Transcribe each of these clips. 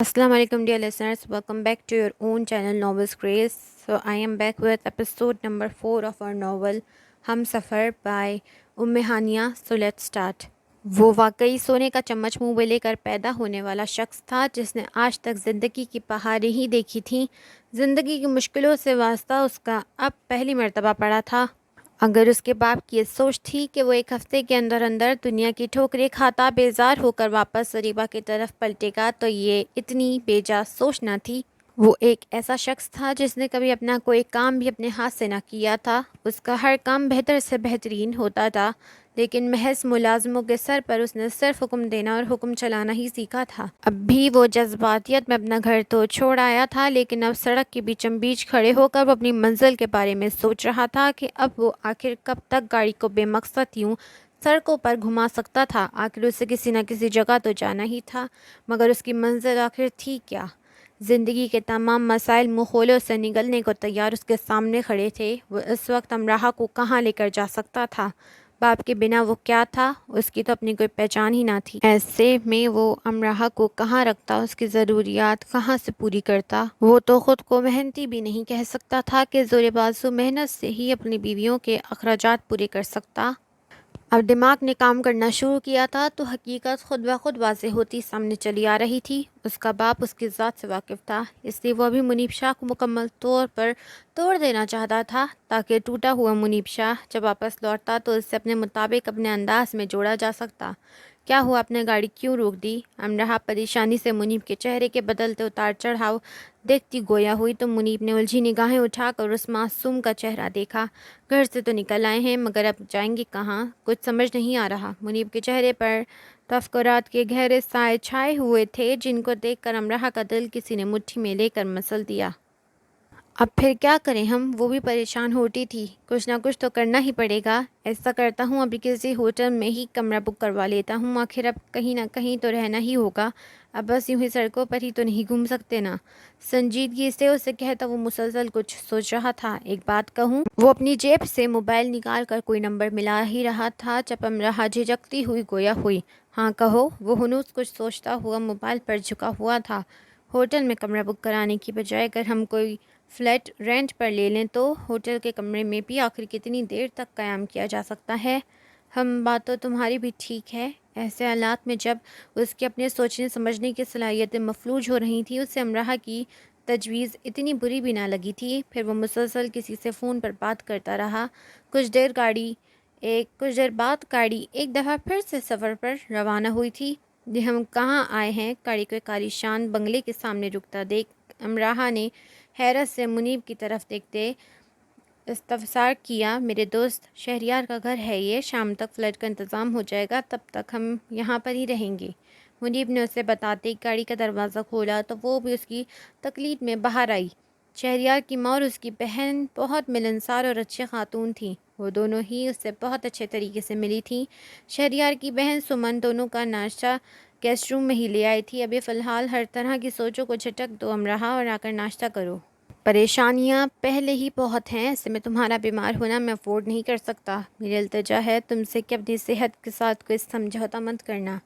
Assalamu alaikum dear listeners, welcome back to your own channel Novels Craze. So I am back with episode number 4 of our novel Hum Safar by Hania. So let's start. وہ واقعی سونے کا چمچ منہ میں لے کر پیدا ہونے والا شخص تھا جس نے آج تک زندگی کی پہاڑیں ہی دیکھی تھیں. زندگی کی مشکلوں سے واسطہ اس کا اب پہلی مرتبہ پڑا تھا. اگر اس کے باپ کی یہ سوچ تھی کہ وہ ایک ہفتے کے اندر اندر دنیا کی ٹھوکریں کھاتا بیزار ہو کر واپس سریبا کی طرف پلٹے گا تو یہ اتنی بے جا سوچ نہ تھی. وہ ایک ایسا شخص تھا جس نے کبھی اپنا کوئی کام بھی اپنے ہاتھ سے نہ کیا تھا. اس کا ہر کام بہتر سے بہترین ہوتا تھا، لیکن محض ملازموں کے سر پر اس نے صرف حکم دینا اور حکم چلانا ہی سیکھا تھا. اب بھی وہ جذباتیت میں اپنا گھر تو چھوڑ آیا تھا، لیکن اب سڑک کے بیچم بیچ کھڑے ہو کر وہ اپنی منزل کے بارے میں سوچ رہا تھا کہ اب وہ آخر کب تک گاڑی کو بے مقصد یوں سڑکوں پر گھما سکتا تھا. آخر اسے کسی نہ کسی جگہ تو جانا ہی تھا، مگر اس کی منزل آخر تھی کیا؟ زندگی کے تمام مسائل مخولوں سے نگلنے کو تیار اس کے سامنے کھڑے تھے. وہ اس وقت امراحہ کو کہاں لے کر جا سکتا تھا؟ باپ کے بنا وہ کیا تھا؟ اس کی تو اپنی کوئی پہچان ہی نہ تھی. ایسے میں وہ امراحہ کو کہاں رکھتا، اس کی ضروریات کہاں سے پوری کرتا؟ وہ تو خود کو محنتی بھی نہیں کہہ سکتا تھا کہ زور بازو محنت سے ہی اپنی بیویوں کے اخراجات پورے کر سکتا. اب دماغ نے کام کرنا شروع کیا تھا تو حقیقت خود بخود واضح ہوتی سامنے چلی آ رہی تھی. اس کا باپ اس کی ذات سے واقف تھا، اس لیے وہ ابھی منیب شاہ کو مکمل طور پر توڑ دینا چاہتا تھا تاکہ ٹوٹا ہوا منیب شاہ جب واپس لوٹتا تو اس سے اپنے مطابق اپنے انداز میں جوڑا جا سکتا. کیا ہوا، اپنے گاڑی کیوں روک دی؟ امراحہ پریشانی سے منیب کے چہرے کے بدلتے اتار چڑھاؤ دیکھتی گویا ہوئی تو منیب نے الجھی نگاہیں اٹھا کر اس معصوم کا چہرہ دیکھا. گھر سے تو نکل آئے ہیں، مگر اب جائیں گے کہاں؟ کچھ سمجھ نہیں آ رہا. منیب کے چہرے پر تفکرات کے گہرے سائے چھائے ہوئے تھے جن کو دیکھ کر امراحہ کا دل کسی نے مٹھی میں لے کر مسل دیا. اب پھر کیا کریں ہم؟ وہ بھی پریشان ہوتی تھی. کچھ نہ کچھ تو کرنا ہی پڑے گا. ایسا کرتا ہوں ابھی کسی ہوٹل میں ہی کمرہ بک کروا لیتا ہوں، آخر اب کہیں نہ کہیں تو رہنا ہی ہوگا. اب بس یوں ہی سڑکوں پر ہی تو نہیں گھوم سکتے نا. سنجیدگی سے اسے کہتا وہ مسلسل کچھ سوچ رہا تھا. ایک بات کہوں؟ وہ اپنی جیب سے موبائل نکال کر کوئی نمبر ملا ہی رہا تھا جب امراحہ جھجکتی ہوئی گویا ہوئی. ہاں کہو. وہ ہنوز کچھ سوچتا ہوا موبائل پر جھکا ہوا تھا. ہوٹل میں کمرہ بک کرانے کی بجائے اگر ہم کوئی فلیٹ رینٹ پر لے لیں تو ہوٹل کے کمرے میں بھی آخر کتنی دیر تک قیام کیا جا سکتا ہے؟ بات تو تمہاری بھی ٹھیک ہے. ایسے حالات میں جب اس کے اپنے سوچنے سمجھنے کی صلاحیتیں مفلوج ہو رہی تھیں اسے امراحہ کی تجویز اتنی بری بھی نہ لگی تھی. پھر وہ مسلسل کسی سے فون پر بات کرتا رہا. کچھ دیر بعد گاڑی ایک دفعہ پھر سے سفر پر روانہ ہوئی تھی. یہ ہم کہاں آئے ہیں؟ گاڑی کو ایک عالیشان بنگلے کے سامنے رکتا دیکھ امراحہ نے حیرت سے منیب کی طرف دیکھتے استفسار کیا. میرے دوست شہریار کا گھر ہے یہ. شام تک فلیٹ کا انتظام ہو جائے گا، تب تک ہم یہاں پر ہی رہیں گے. منیب نے اسے بتاتے گاڑی کا دروازہ کھولا تو وہ بھی اس کی تقلید میں باہر آئی. شہریار کی ماں اور اس کی بہن بہت ملنسار اور اچھی خاتون تھیں. وہ دونوں ہی اس سے بہت اچھے طریقے سے ملی تھیں. شہریار کی بہن سمن دونوں کا ناشتہ گیسٹ روم میں ہی لے آئی تھی. ابھی فی الحال ہر طرح کی سوچوں کو جھٹک دو امراحہ اور آ کر ناشتہ کرو. پریشانیاں پہلے ہی بہت ہیں، ایسے میں تمہارا بیمار ہونا میں افورڈ نہیں کر سکتا. میری التجا ہے تم سے کہ اپنی صحت کے ساتھ کوئی سمجھوتہ مت کرنا.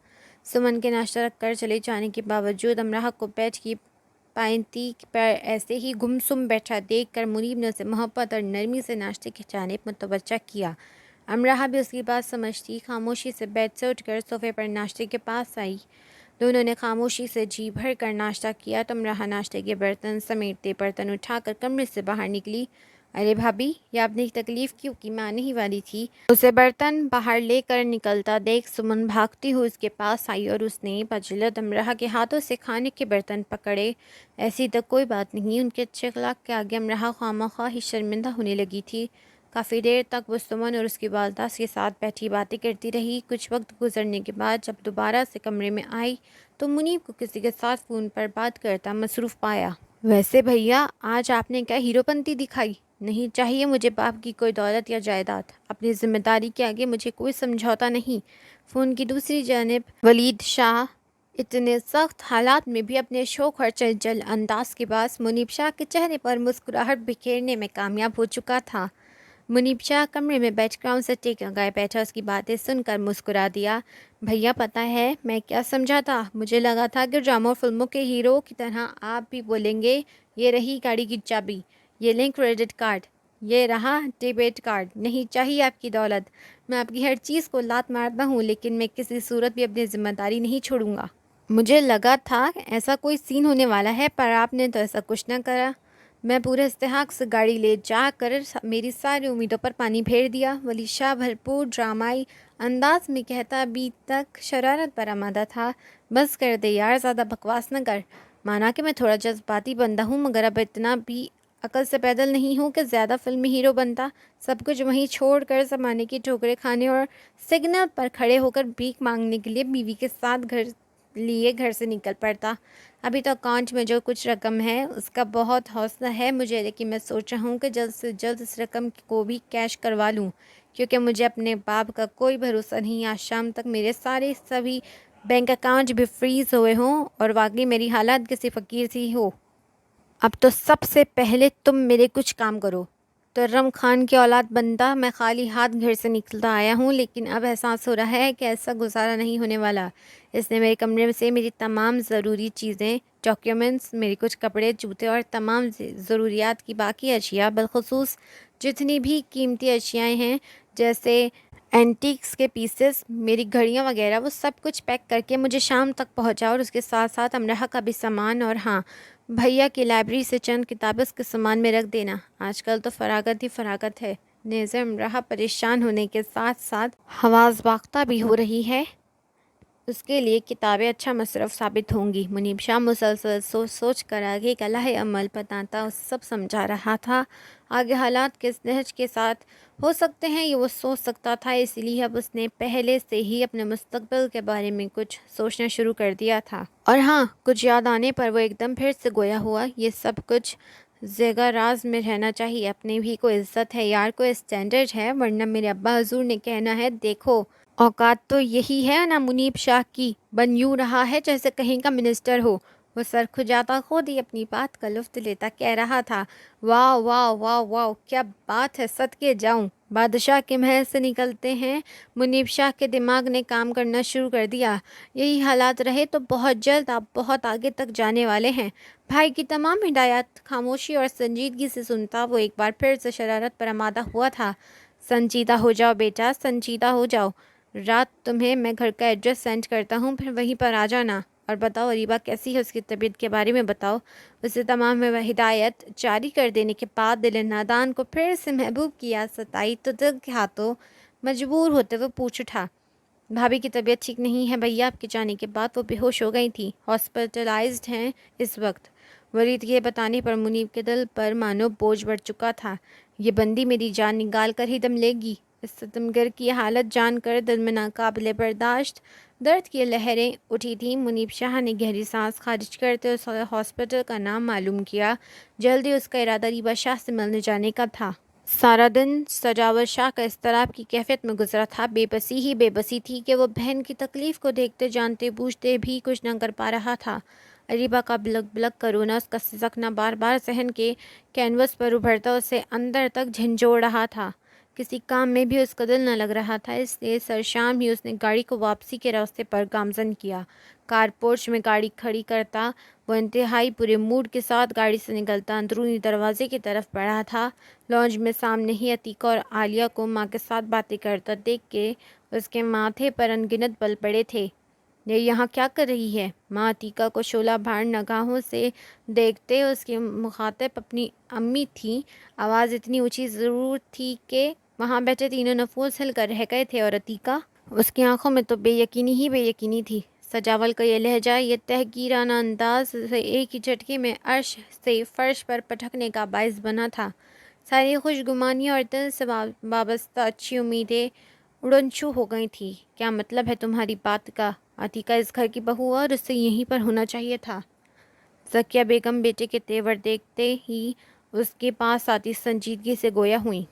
سمن کے ناشتہ رکھ کر چلے جانے کے باوجود امراحہ کو بیٹھ کی پائنتی پر ایسے ہی گمسم بیٹھا دیکھ کر منیب نے اسے محبت اور نرمی سے ناشتے کی جانب متوجہ کیا. امراحہ بھی اس کی بات سمجھتی خاموشی سے بیٹھ سے اٹھ کر صوفے پر ناشتے کے پاس آئی. دونوں نے خاموشی سے جی بھر کر ناشتہ کیا تو امراحہ ناشتے کے برتن سمیٹتے برتن اٹھا کر کمرے سے باہر نکلی. ارے بھابھی، یہ آپ نے تکلیف کیوں کی؟ میں آنے ہی والی تھی. اسے برتن باہر لے کر نکلتا دیکھ سمن بھاگتی ہوئی اس کے پاس آئی اور اس نے بجلد امراحہ کے ہاتھوں سے کھانے کے برتن پکڑے. ایسی تو کوئی بات نہیں. ان کے اچھے اخلاق کے آگے امراحہ خواہ ہی شرمندہ ہونے لگی تھی. کافی دیر تک وہ سمن اور اس کی والدہ کے ساتھ بیٹھی باتیں کرتی رہی. کچھ وقت گزرنے کے بعد جب دوبارہ سے کمرے میں آئی تو منیب کو کسی کے ساتھ فون پر بات کرتا مصروف پایا. ویسے بھیا، آج آپ نے کیا ہیرو پنتی دکھائی؟ نہیں چاہیے مجھے باپ کی کوئی دولت یا جائیداد. اپنی ذمہ داری کے آگے مجھے کوئی سمجھوتا نہیں. فون کی دوسری جانب ولید شاہ اتنے سخت حالات میں بھی اپنے شوق اور چنچل انداز کے باعث منیب شاہ کے چہرے پر مسکراہٹ بکھیرنے میں کامیاب ہو چکا تھا. منیب شاہ کمرے میں بیٹھ گراؤنڈ سے ٹیک لگائے بیٹھا، اس کی باتیں سن کر مسکرا دیا۔ بھیا پتہ ہے میں کیا سمجھا تھا؟ مجھے لگا تھا کہ ڈرامہ فلموں کے ہیرو کی طرح آپ بھی بولیں گے یہ رہی گاڑی کی چابی، یہ لیں کریڈٹ کارڈ، یہ رہا ڈیبٹ کارڈ، نہیں چاہیے آپ کی دولت، میں آپ کی ہر چیز کو لات مارتا ہوں لیکن میں کسی صورت بھی اپنی ذمہ داری نہیں چھوڑوں گا۔ مجھے لگا تھا ایسا کوئی سین ہونے والا ہے پر آپ نے تو ایسا کچھ نہ کرا۔ میں پورے استحقاق سے گاڑی لے جا کر میری ساری امیدوں پر پانی پھیر دیا، ولی شاہ بھرپور ڈرامائی انداز میں کہتا، ابھی تک شرارت پر آمادہ تھا۔ بس کر دے یار، زیادہ بکواس نہ کر۔ مانا کہ میں تھوڑا جذباتی بندہ ہوں مگر اب اتنا بھی عقل سے پیدل نہیں ہوں کہ زیادہ فلمی ہیرو بنتا۔ سب کچھ وہیں چھوڑ کر زمانے کی ٹھوکریں کھانے اور سگنل پر کھڑے ہو کر بھیک مانگنے کے لیے بیوی کے ساتھ گھر سے نکل پڑتا۔ ابھی تو اکاؤنٹ میں جو کچھ رقم ہے اس کا بہت حوصلہ ہے مجھے، لیکن میں سوچ رہا ہوں کہ جلد سے جلد اس رقم کو بھی کیش کروا لوں، کیونکہ مجھے اپنے باپ کا کوئی بھروسہ نہیں۔ آج شام تک میرے سبھی بینک اکاؤنٹ بھی فریز ہوئے ہوں اور واقعی میری حالت کسی فقیر سی ہو۔ اب تو سب سے پہلے تم میرے کچھ کام کرو۔ ترم خان کی اولاد بنتا میں خالی ہاتھ گھر سے نکلتا آیا ہوں، لیکن اب احساس ہو رہا ہے کہ ایسا گزارا نہیں ہونے والا۔ اس نے میرے کمرے سے میری تمام ضروری چیزیں، ڈاکیومنٹس، میری کچھ کپڑے، جوتے اور تمام ضروریات کی باقی اشیاء، بالخصوص جتنی بھی قیمتی اشیاء ہیں جیسے اینٹیکس کے پیسز، میری گھڑیاں وغیرہ، وہ سب کچھ پیک کر کے مجھے شام تک پہنچا، اور اس کے ساتھ ساتھ امرہ کا بھی سامان، اور ہاں، بھیا کی لائبریری سے چند کتابیں اس کے سامان میں رکھ دینا۔ آج کل تو فراغت ہی فراغت ہے۔ نیز امرہ پریشان ہونے کے ساتھ ساتھ حواس باختہ بھی ہو رہی ہے، اس کے لیے کتابیں اچھا مصرف ثابت ہوں گی۔ منیب شاہ مسلسل سوچ کر آگے کا لائحہ عمل بتاتا سب سمجھا رہا تھا۔ آگے حالات کس نہج کے ساتھ ہو سکتے ہیں یہ وہ سوچ سکتا تھا، اس لیے اب اس نے پہلے سے ہی اپنے مستقبل کے بارے میں کچھ سوچنا شروع کر دیا تھا۔ اور ہاں، کچھ یاد آنے پر وہ ایک دم پھر سے گویا ہوا، یہ سب کچھ ذیگا راز میں رہنا چاہیے۔ اپنے بھی کوئی عزت ہے یار، کوئی اسٹینڈرڈ ہے، ورنہ میرے ابا حضور نے کہنا ہے دیکھو اوقات تو یہی ہے نا منیب شاہ کی، بن یوں رہا ہے جیسے کہیں کا منسٹر ہو۔ وہ سر کھجاتا خود ہی اپنی بات کا لطف لیتا کہہ رہا تھا، واہ واہ واہ واہ، کیا بات ہے، صدقے جاؤں۔ بادشاہ کے محل سے نکلتے ہیں منیب شاہ کے دماغ نے کام کرنا شروع کر دیا۔ یہی حالات رہے تو بہت جلد آپ بہت آگے تک جانے والے ہیں۔ بھائی کی تمام ہدایات خاموشی اور سنجیدگی سے سنتا وہ ایک بار پھر سے شرارت پر آمادہ ہوا تھا۔ سنجیدہ ہو جاؤ بیٹا، سنجیدہ ہو جاؤ۔ رات تمہیں میں گھر کا ایڈریس سینڈ کرتا ہوں، پھر وہیں پر آ جانا، اور بتاؤ اریبہ کیسی ہے، اس کی طبیعت کے بارے میں بتاؤ۔ اسے تمام ہدایت جاری کر دینے کے بعد دل نادان کو پھر سے محبوب کی یاد ستائی تو دل کے ہاتھوں مجبور ہوتے وہ پوچھ اٹھا، بھابھی کی طبیعت ٹھیک نہیں ہے بھیا؟ آپ کے جانے کے بعد وہ بے ہوش ہو گئی تھی، ہاسپٹلائزڈ ہیں اس وقت۔ ورید کے بتانے پر منیب کے دل پر مانو بوجھ بڑھ چکا تھا۔ یہ بندی میری جان نکال کر ہی دم لے گی۔ اس ستمگر کی حالت جان کر دل میں ناقابل برداشت درد کی لہریں اٹھی تھیں۔ منیب شاہ نے گہری سانس خارج کرتے اس ہاسپٹل کا نام معلوم کیا۔ جلدی اس کا ارادہ ریبہ شاہ سے ملنے جانے کا تھا۔ سارا دن سجاوٹ شاہ کا اضطراب کی کیفیت میں گزرا تھا۔ بے بسی ہی بے بسی تھی کہ وہ بہن کی تکلیف کو دیکھتے جانتے بوجھتے بھی کچھ نہ کر پا رہا تھا۔ اریبہ کا بلک بلک کا رونا، اس کا سسکنا بار بار ذہن کے کینوس پر ابھرتا اسے اندر تک جھنجھوڑ رہا تھا۔ کسی کام میں بھی اس کا دل نہ لگ رہا تھا، اس لیے سرشام ہی اس نے گاڑی کو واپسی کے راستے پر گامزن کیا۔ کار پورچ میں گاڑی کھڑی کرتا وہ انتہائی برے موڈ کے ساتھ گاڑی سے نکلتا اندرونی دروازے کی طرف بڑھا تھا۔ لانج میں سامنے ہی عتیقہ اور عالیہ کو ماں کے ساتھ باتیں کرتا دیکھ کے اس کے ماتھے پر انگنت بل پڑے تھے۔ یہ یہاں کیا کر رہی ہے؟ ماں عتیقہ کو شعلہ بھار نگاہوں سے دیکھتے، اس کی مخاطب اپنی امی تھی۔ آواز اتنی اونچی ضرور تھی کہ وہاں بیٹھے تینوں نفوس ہل کر رہ گئے تھے، اور عتیقہ، اس کی آنکھوں میں تو بے یقینی ہی بے یقینی تھی۔ سجاول کا یہ لہجہ، یہ تحقیرانہ انداز اسے ایک ہی جھٹکے میں عرش سے فرش پر پٹکنے کا باعث بنا تھا۔ ساری خوشگمانیاں اور دل سے وابستہ اچھی امیدیں اڑنچھو ہو گئی تھیں۔ کیا مطلب ہے تمہاری بات کا؟ عتیقہ اس گھر کی بہو اور اس سے یہیں پر ہونا چاہیے تھا۔ ذکیہ بیگم بیٹے کے تیور دیکھتے ہی اس کے پاس آتی سنجیدگی سے گویا ہوئیں۔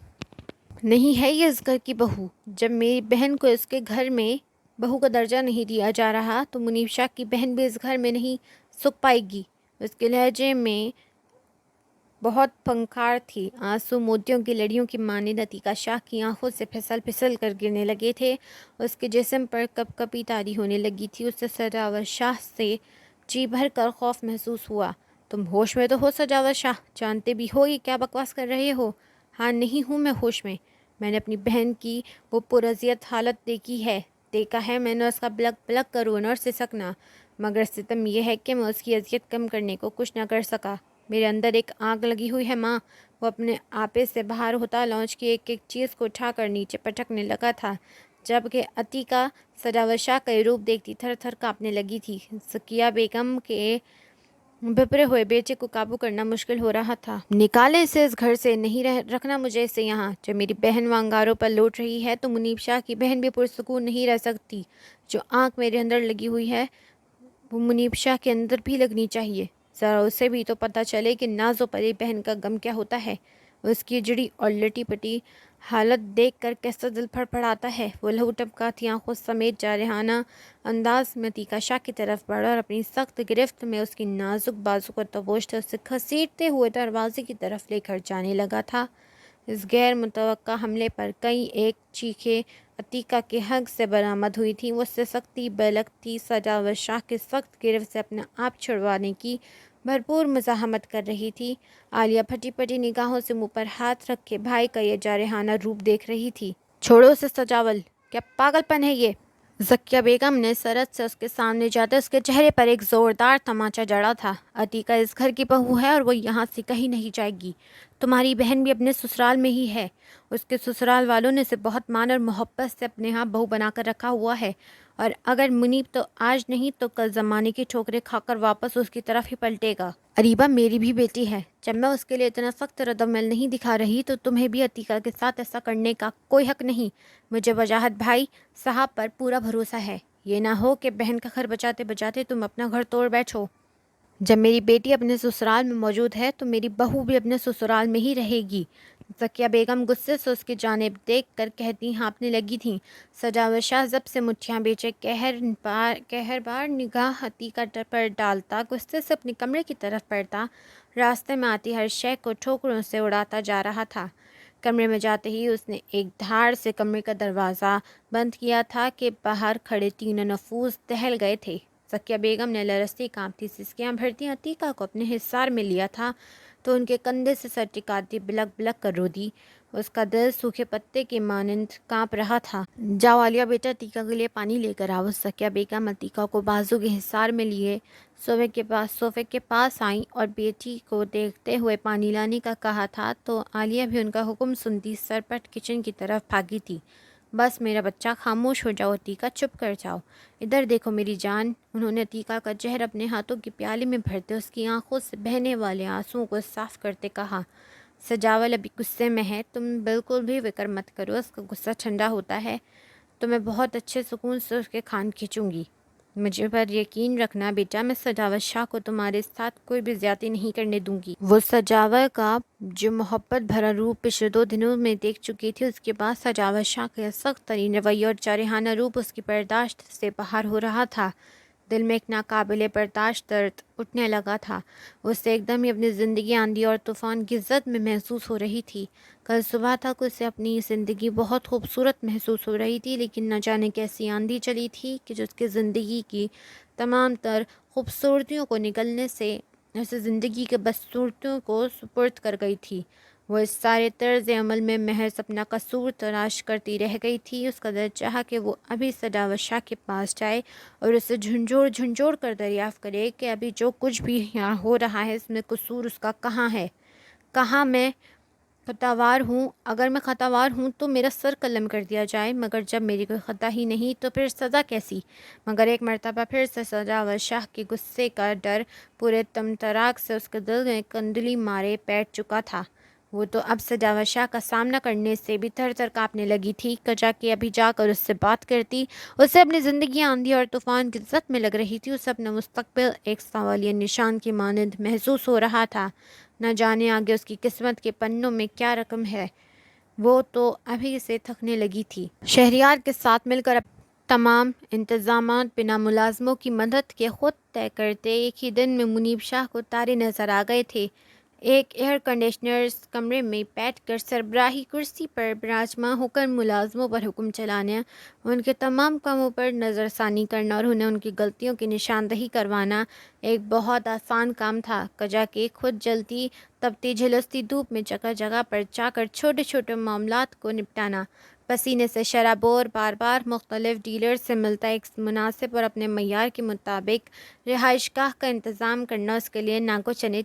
نہیں ہے یہ اس گھر کی بہو۔ جب میری بہن کو اس کے گھر میں بہو کا درجہ نہیں دیا جا رہا تو منیب شاہ کی بہن بھی اس گھر میں نہیں سکھ پائے گی۔ اس کے لہجے میں بہت فنکار تھی، آنسو موتیوں کی لڑیوں کی مانند عتیقہ شاہ کی آنکھوں سے پھسل پھسل کر گرنے لگے تھے۔ اس کے جسم پر کپ کپی طاری ہونے لگی تھی۔ اسے سجاوٹ شاہ سے جی بھر کر خوف محسوس ہوا۔ تم ہوش میں تو ہو سجاوٹ شاہ؟ جانتے بھی ہو یہ کیا بکواس کر رہے ہو؟ ہاں نہیں ہوں میں ہوش میں نے اپنی بہن کی وہ پراذیت حالت دیکھا ہے میں نے اس کا بلک بلک کر رونا اور سسکنا، مگر ستم یہ ہے کہ میں اس کی اذیت کم کرنے کو کچھ نہ کر سکا۔ میرے اندر ایک آگ لگی ہوئی ہے ماں۔ وہ اپنے آپے سے باہر ہوتا لانچ کی ایک ایک چیز کو اٹھا کر نیچے پٹکنے لگا تھا، جبکہ عتیقہ سجاوٹ شاہ کا یہ روپ دیکھتی تھر تھر کانپنے لگی تھی۔ ذکیہ بیگم کے بھپرے ہوئے بیٹے کو قابو کرنا مشکل ہو رہا تھا۔ نکالے اسے اس گھر سے، نہیں رکھنا مجھے اسے یہاں۔ جب میری بہن وانگاروں پر لوٹ رہی ہے تو منیب شاہ کی بہن بھی پرسکون نہیں رہ سکتی۔ جو آنکھ میرے اندر لگی ہوئی ہے وہ منیب شاہ کے اندر بھی لگنی چاہیے، ذرا اسے بھی تو پتہ چلے کہ ناز و پری بہن کا غم کیا ہوتا ہے۔ اس کی جڑی اور لٹی پٹی حالت دیکھ کر کیسا دل پھڑ پڑاتا ہے۔ وہ لہو ٹپکاتی آنکھوں سمیت جارحانہ انداز میں عتیقہ شاہ کی طرف بڑھا اور اپنی سخت گرفت میں اس کی نازک بازو کو دبوچتے اسے گھسیٹتے ہوئے دروازے کی طرف لے کر جانے لگا تھا۔ اس غیر متوقع حملے پر کئی ایک چیخیں عتیقہ کے حلق سے برآمد ہوئی تھیں۔ وہ سسکتی بلکتی سجاوٹ شاہ کے سخت گرفت سے اپنا آپ چھڑوانے کی بھرپور مزاحمت کر رہی تھی۔ عالیہ پھٹی پھٹی نگاہوں سے منہ پر ہاتھ رکھے بھائی کا یہ جارحانہ روپ دیکھ رہی تھی۔ چھوڑو اسے سجاول، کیا پاگل پن ہے یہ؟ ذکیہ بیگم نے سرعت سے اس کے سامنے جاتے اس کے چہرے پر ایک زوردار تماچا جڑا تھا۔ عتیقہ اس گھر کی بہو ہے اور وہ یہاں سے کہیں نہیں جائے گی۔ تمہاری بہن بھی اپنے سسرال میں ہی ہے۔ اس کے سسرال والوں نے اسے بہت مان اور محبت سے اپنے ہاں بہو بنا کر رکھا ہوا ہے، اور اگر منیب تو آج نہیں تو کل زمانے کی ٹھوکریں کھا کر واپس اس کی طرف ہی پلٹے گا۔ اریبہ میری بھی بیٹی ہے۔ جب میں اس کے لیے اتنا سخت رد عمل نہیں دکھا رہی تو تمہیں بھی عتیقہ کے ساتھ ایسا کرنے کا کوئی حق نہیں۔ مجھے وجاہت بھائی صاحب پر پورا بھروسہ ہے، یہ نہ ہو کہ بہن کا گھر بچاتے بچاتے تم اپنا گھر توڑ بیٹھو۔ جب میری بیٹی اپنے سسرال میں موجود ہے تو میری بہو بھی اپنے سسرال میں ہی رہے گی۔ ذکیہ بیگم غصے سے اس کی جانب دیکھ کر کہتی ہانپنے لگی تھیں۔ سجاوٹ شاہ ضبط سے مٹھیاں بیچے قہر بار نگاہ عتیقہ پر ڈالتا غصے سے اپنے کمرے کی طرف بڑھتا، راستے میں آتی ہر شے کو ٹھوکروں سے اڑاتا جا رہا تھا۔ کمرے میں جاتے ہی اس نے ایک دھاڑ سے کمرے کا دروازہ بند کیا تھا کہ باہر کھڑے تینوں نفوذ دہل گئے تھے۔ ذکیہ بیگم نے لرزتی کانپتی سسکیاں بھرتی عتیقہ کو اپنے حصار میں لیا تھا تو ان کے کندھے سے سر ٹکاتی بلک بلک کر رو دی۔ اس کا دل سوکھے پتے کے مانند کانپ رہا تھا۔ جاؤ عالیہ بیٹا عتیقہ کے لیے پانی لے کر آؤ۔ ذکیہ بیگم عتیقہ کو بازو کے حصار میں لیے صوفے کے پاس آئیں اور بیٹی کو دیکھتے ہوئے پانی لانے کا کہا تھا تو عالیہ بھی ان کا حکم سنتی سرپٹ کچن کی طرف بھاگی تھی۔ بس میرا بچہ خاموش ہو جاؤ عتیقہ، چپ کر جاؤ۔ ادھر دیکھو میری جان۔ انہوں نے عتیقہ کا چہر اپنے ہاتھوں کی پیالے میں بھرتے اس کی آنکھوں سے بہنے والے آنسوؤں کو صاف کرتے کہا، سجاول ابھی غصے میں ہے، تم بالکل بھی فکر مت کرو، اس کا غصہ ٹھنڈا ہوتا ہے تو میں بہت اچھے سکون سے اس کے کان کھینچوں گی۔ مجھے پر یقین رکھنا بیٹا، میں سجاوٹ شاہ کو تمہارے ساتھ کوئی بھی زیادتی نہیں کرنے دوں گی۔ وہ سجاوٹ کا جو محبت بھرا روپ پچھلے 2 دنوں میں دیکھ چکی تھی، اس کے بعد سجاوٹ شاہ کا سخت ترین رویہ اور جارحانہ روپ اس کی برداشت سے باہر ہو رہا تھا۔ دل میں ایک ناقابل برداشت درد اٹھنے لگا تھا۔ اسے ایک دم ہی اپنی زندگی آندھی اور طوفان کی زد میں محسوس ہو رہی تھی۔ کل صبح تک اسے اپنی زندگی بہت خوبصورت محسوس ہو رہی تھی، لیکن نہ جانے کیسی آندھی چلی تھی کہ جو اس کی زندگی کی تمام تر خوبصورتیوں کو نگلنے سے اسے زندگی کے بدصورتیوں کو سپرد کر گئی تھی۔ وہ اس سارے طرز عمل میں محض اپنا قصور تلاش کرتی رہ گئی تھی۔ اس کا دل چاہا کہ وہ ابھی سجاوٹ شاہ کے پاس جائے اور اسے جھنجھوڑ کر دریافت کرے کہ ابھی جو کچھ بھی یہاں ہو رہا ہے اس میں قصور اس کا کہاں ہے، کہاں میں خطاوار ہوں۔ اگر میں خطاوار ہوں تو میرا سر قلم کر دیا جائے، مگر جب میری کوئی خطا ہی نہیں تو پھر سزا کیسی؟ مگر ایک مرتبہ پھر سے سجاوٹ شاہ کے غصے کا ڈر پورے تمطراق سے اس کے دل میں کندلی مارے بیٹھ چکا تھا۔ وہ تو اب سجاوٹ شاہ کا سامنا کرنے سے بھی تھر تھر کانپنے لگی تھی کہ ابھی جا کر اس سے بات کرتی۔ اسے اپنی زندگی آندھی اور طوفان کی زد میں لگ رہی تھی۔ اسے اپنا مستقبل ایک سوالیہ نشان کی مانند محسوس ہو رہا تھا۔ نہ جانے آگے اس کی قسمت کے پنوں میں کیا رقم ہے۔ وہ تو ابھی سے تھکنے لگی تھی۔ شہریار کے ساتھ مل کر تمام انتظامات بنا ملازموں کی مدد کے خود طے کرتے ایک ہی دن میں منیب شاہ کو تارے نظر آ گئے تھے۔ ایک ایئر کنڈیشنر کمرے میں بیٹھ کر سربراہی کرسی پر براجمان ہو کر ملازموں پر حکم چلانا، ان کے تمام کاموں پر نظر ثانی کرنا اور انہیں ان کی غلطیوں کی نشاندہی کروانا ایک بہت آسان کام تھا، کجا کہ خود جلتی تپتی جھلستی دھوپ میں جگہ جگہ پر جا کر چھوٹے چھوٹے معاملات کو نپٹانا، پسینے سے شرابور بار بار مختلف ڈیلر سے ملتا ایک مناسب اور اپنے معیار کے مطابق رہائش گاہ کا انتظام کرنا اس کے لیے ناکو چنے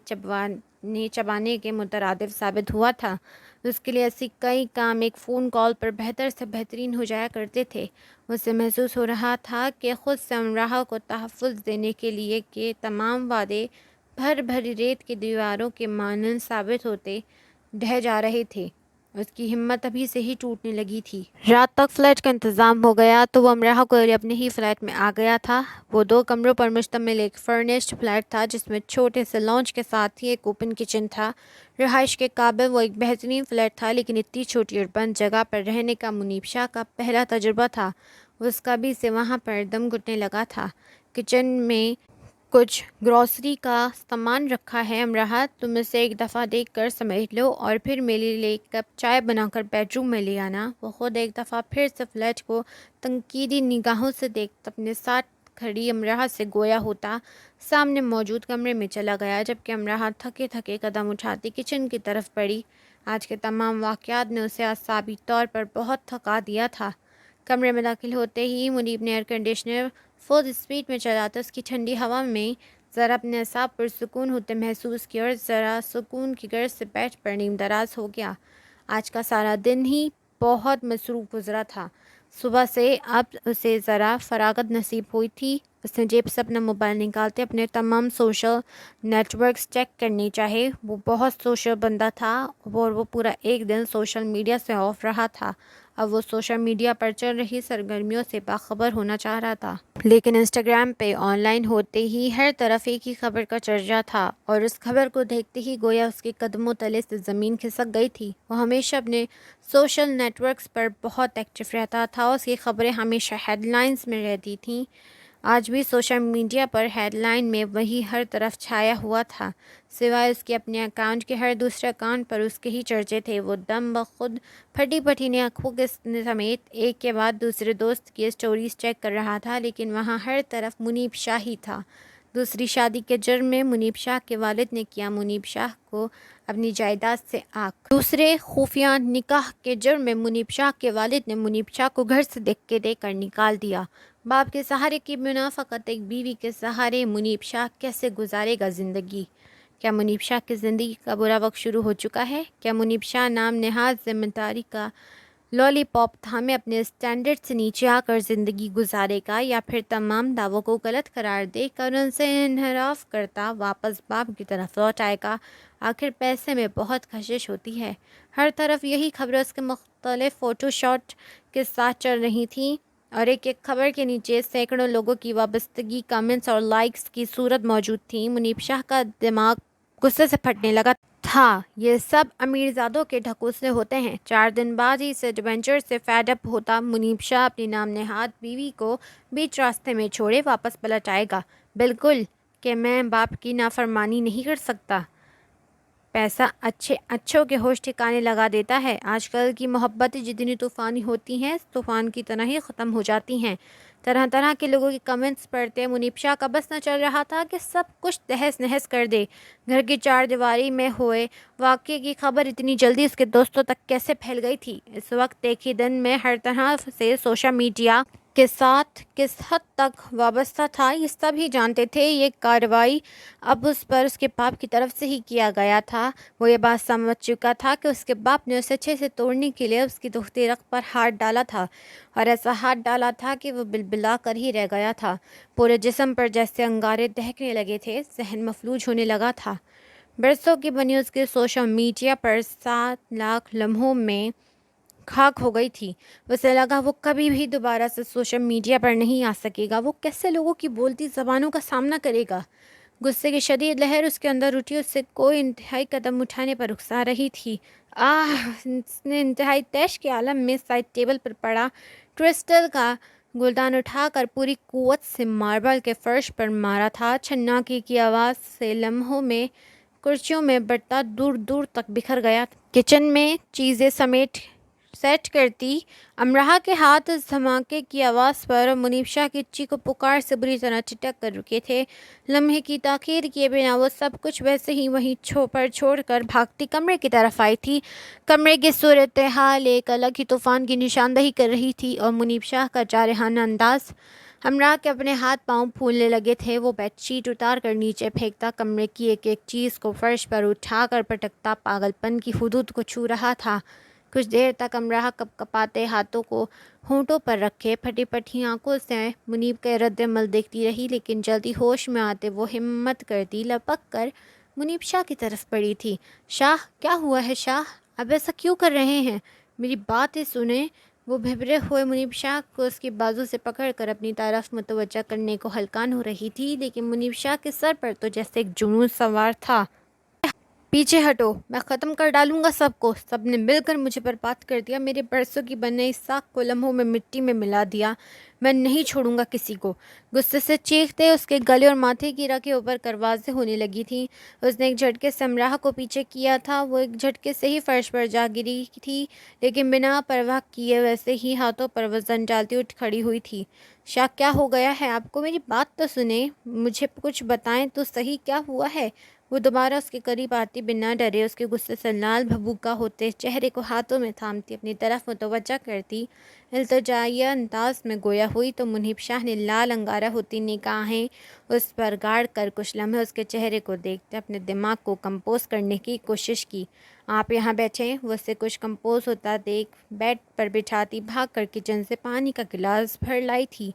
چبانے کے مترادف ثابت ہوا تھا۔ اس کے لیے ایسی کئی کام ایک فون کال پر بہتر سے بہترین ہو جایا کرتے تھے۔ اسے محسوس ہو رہا تھا کہ خود سے امراہ کو تحفظ دینے کے لیے کہ تمام وعدے بھر بھری ریت کی دیواروں کے مانند ثابت ہوتے ڈھہ جا رہے تھے۔ اس کی ہمت ابھی سے ہی ٹوٹنے لگی تھی۔ رات تک فلیٹ کا انتظام ہو گیا تو وہ امراہ کو اپنے ہی فلیٹ میں آ گیا تھا۔ وہ 2 کمروں پر مشتمل ایک فرنشڈ فلیٹ تھا جس میں چھوٹے سے لانچ کے ساتھ ہی ایک اوپن کچن تھا۔ رہائش کے قابل وہ ایک بہترین فلیٹ تھا، لیکن اتنی چھوٹی اور بند جگہ پر رہنے کا منیب شاہ کا پہلا تجربہ تھا۔ اس کا بھی سے وہاں پر دم گھٹنے لگا تھا۔ کچن میں کچھ گروسری کا سامان رکھا ہے امراہ، تم اسے ایک دفعہ دیکھ کر سمیٹ لو اور پھر میرے لیے ایک کپ چائے بنا کر بیڈ روم میں لے آنا۔ وہ خود ایک دفعہ پھر سے فلیٹ کو تنقیدی نگاہوں سے دیکھ اپنے ساتھ کھڑی امراہ سے گویا ہوتا سامنے موجود کمرے میں چلا گیا، جبکہ امراہ تھکے تھکے قدم اٹھاتی کچن کی طرف بڑھی۔ آج کے تمام واقعات نے اسے اعصابی طور پر بہت تھکا دیا تھا۔ کمرے میں داخل ہوتے ہی منیب نے ایئر کنڈیشنر فل اسپیڈ میں چلاتے اس کی ٹھنڈی ہوا میں ذرا اپنے اعصاب پر سکون ہوتے محسوس کیا اور ذرا سکون کی غرض سے بیٹھ پر نیم دراز ہو گیا۔ آج کا سارا دن ہی بہت مصروف گزرا تھا۔ صبح سے اب اسے ذرا فراغت نصیب ہوئی تھی۔ اس نے جیب سے اپنا موبائل نکالتے اپنے تمام سوشل نیٹ ورکس چیک کرنے چاہے۔ وہ بہت سوشل بندہ تھا اور وہ پورا ایک دن سوشل میڈیا سے آف رہا تھا۔ اب وہ سوشل میڈیا پر چل رہی سرگرمیوں سے باخبر ہونا چاہ رہا تھا، لیکن انسٹاگرام پہ آن لائن ہوتے ہی ہر طرف ایک ہی خبر کا چرچا تھا اور اس خبر کو دیکھتے ہی گویا اس کے قدموں تلے سے زمین کھسک گئی تھی۔ وہ ہمیشہ اپنے سوشل نیٹ ورکس پر بہت ایکٹیو رہتا تھا، اس کی خبریں ہمیشہ ہیڈ لائنز میں رہتی تھیں۔ آج بھی سوشل میڈیا پر ہیڈ لائن میں وہی ہر طرف چھایا ہوا تھا، سوائے اس کے اپنے اکاؤنٹ کے ہر دوسرے اکاؤنٹ پر اس کے ہی چرچے تھے۔ وہ دم بخود پھٹی پٹھینی آنکھوں کے سمیت ایک کے بعد دوسرے دوست کی سٹوریز چیک کر رہا تھا، لیکن وہاں ہر طرف منیب شاہ ہی تھا۔ دوسری شادی کے جرم میں منیب شاہ کے والد نے کیا منیب شاہ کو اپنی جائیداد سے آگ۔ دوسرے خفیہ نکاح کے جرم میں منیب شاہ کے والد نے منیب شاہ کو گھر سے دھکے دے کر نکال دیا۔ باپ کے سہارے کی بنا فقط ایک بیوی کے سہارے منیب شاہ کیسے گزارے گا زندگی؟ کیا منیب شاہ کی زندگی کا برا وقت شروع ہو چکا ہے؟ کیا منیب شاہ نام نہاد ذمہ داری کا لالی پاپ تھامے اپنے اسٹینڈرڈ سے نیچے آ کر زندگی گزارے گا، یا پھر تمام دعووں کو غلط قرار دے کر ان سے انحراف کرتا واپس باپ کی طرف لوٹ آئے گا؟ آخر پیسے میں بہت کشش ہوتی ہے۔ ہر طرف یہی خبریں اس کے مختلف فوٹو شاٹ کے ساتھ چل رہی تھیں اور ایک ایک خبر کے نیچے سینکڑوں لوگوں کی وابستگی، کمنٹس اور لائکس کی صورت موجود تھی۔ منیب شاہ کا دماغ غصے سے پھٹنے لگا تھا۔ یہ سب امیر زادوں کے ڈھکوسلے ہوتے ہیں۔ 4 دن بعد ہی اس ایڈونچر سے فیڈ اپ ہوتا منیب شاہ اپنی نام نہاد بیوی کو بیچ راستے میں چھوڑے واپس پلٹ آئے گا۔ بالکل کہ میں باپ کی نافرمانی نہیں کر سکتا۔ پیسہ اچھوں کے ہوش ٹھکانے لگا دیتا ہے۔ آج کل کی محبتیں جتنی طوفانی ہوتی ہیں طوفان کی طرح ہی ختم ہو جاتی ہیں۔ طرح طرح کے لوگوں کے کمنٹس پڑھتے منیب شاہ کا بس نہ چل رہا تھا کہ سب کچھ تہس نہس کر دے۔ گھر کی 4 دیواری میں ہوئے واقعے کی خبر اتنی جلدی اس کے دوستوں تک کیسے پھیل گئی تھی؟ اس وقت ایک ہی دن میں ہر طرح سے سوشل میڈیا کے ساتھ کس حد تک وابستہ تھا یہ سب ہی جانتے تھے۔ یہ کارروائی اب اس پر اس کے باپ کی طرف سے ہی کیا گیا تھا۔ وہ یہ بات سمجھ چکا تھا کہ اس کے باپ نے اسے اچھے سے توڑنے کے لیے اس کی دختری رخ پر ہاتھ ڈالا تھا، اور ایسا ہاتھ ڈالا تھا کہ وہ بلبلا کر ہی رہ گیا تھا۔ پورے جسم پر جیسے انگارے دہکنے لگے تھے، ذہن مفلوج ہونے لگا تھا۔ برسوں کی بنی اس کے سوشل میڈیا پر 7 لاکھ لمحوں میں خاک ہو گئی تھی۔ اسے لگا وہ کبھی بھی دوبارہ سے سوشل میڈیا پر نہیں آ سکے گا۔ وہ کیسے لوگوں کی بولتی زبانوں کا سامنا کرے گا؟ غصے کی شدید لہر اس کے اندر اٹھی، اس سے کوئی انتہائی قدم اٹھانے پر اکسا رہی تھی۔ اس نے انتہائی طیش کے عالم میں سائڈ ٹیبل پر پڑا کرسٹل کا گلدان اٹھا کر پوری قوت سے ماربل کے فرش پر مارا تھا۔ چھناکے کی آواز سے لمحوں میں کرسیوں میں برتا دور دور تک بکھر گیا۔ کچن میں چیزیں سیٹ کرتی امراہ کے ہاتھ اس دھماکے کی آواز پر اور منیب شاہ کی چیخ و پکار سے بری طرح چٹک کر رکے تھے۔ لمحے کی تاخیر کیے بنا وہ سب کچھ ویسے ہی وہیں چھوڑ کر بھاگتی کمرے کی طرف آئی تھی۔ کمرے کی صورتحال ایک الگ ہی طوفان کی نشاندہی کر رہی تھی اور منیب شاہ کا جارحانہ انداز۔ امراہ کے اپنے ہاتھ پاؤں پھولنے لگے تھے۔ وہ بیڈ شیٹ اتار کر نیچے پھینکتا، کمرے کی ایک ایک چیز کو فرش پر اٹھا کر پٹکتا پاگل پن کی حدود کو چھو رہا تھا۔ کچھ دیر تک امراہ کپاتے ہاتھوں کو ہونٹوں پر رکھے پھٹی پٹی آنکھوں سے منیب کا رد عمل دیکھتی رہی، لیکن جلدی ہوش میں آتے وہ ہمت کرتی لپک کر منیب شاہ کی طرف بڑھی تھی۔ شاہ، کیا ہوا ہے شاہ؟ اب ایسا کیوں کر رہے ہیں؟ میری باتیں سنیں۔ وہ بھنبھرے ہوئے منیب شاہ کو اس کی بازو سے پکڑ کر اپنی طرف متوجہ کرنے کو ہلکان ہو رہی تھی، لیکن منیب شاہ کے سر پر تو جیسے ایک جنون سوار تھا۔ پیچھے ہٹو، میں ختم کر ڈالوں گا سب کو۔ سب نے مل کر مجھے برباد کر دیا، میرے برسوں کی بنائی ساکھ کو لمحوں میں مٹی میں ملا دیا۔ میں نہیں چھوڑوں گا کسی کو۔ غصے سے چیختے اس کے گلے اور ماتھے کی رگیں ابھر کر واضح ہونے لگی تھیں۔ اس نے ایک جھٹکے سے امراہ کو پیچھے کیا تھا۔ وہ ایک جھٹکے سے ہی فرش پر جا گری تھی، لیکن بنا پرواہ کیے ویسے ہی ہاتھوں پر وزن ڈالتی اٹھ کھڑی ہوئی تھی۔ شاہ، کیا ہو گیا ہے آپ کو؟ میری بات تو سنیں، مجھے کچھ بتائیں تو صحیح، کیا ہوا ہے؟ وہ دوبارہ اس کے قریب آتی بنا ڈرے اس کے غصے سے لال بھبوکا ہوتے چہرے کو ہاتھوں میں تھامتی اپنی طرف متوجہ کرتی التجائیہ انداز میں گویا ہوئی تو منیب شاہ نے لال انگارہ ہوتی نگاہیں اس پر گاڑ کر کچھ لمحے اس کے چہرے کو دیکھتے اپنے دماغ کو کمپوز کرنے کی کوشش کی۔ آپ یہاں بیٹھیں۔ وہ اسے کچھ کمپوز ہوتا دیکھ بیڈ پر بٹھاتی بھاگ کر کچن سے پانی کا گلاس بھر لائی تھی۔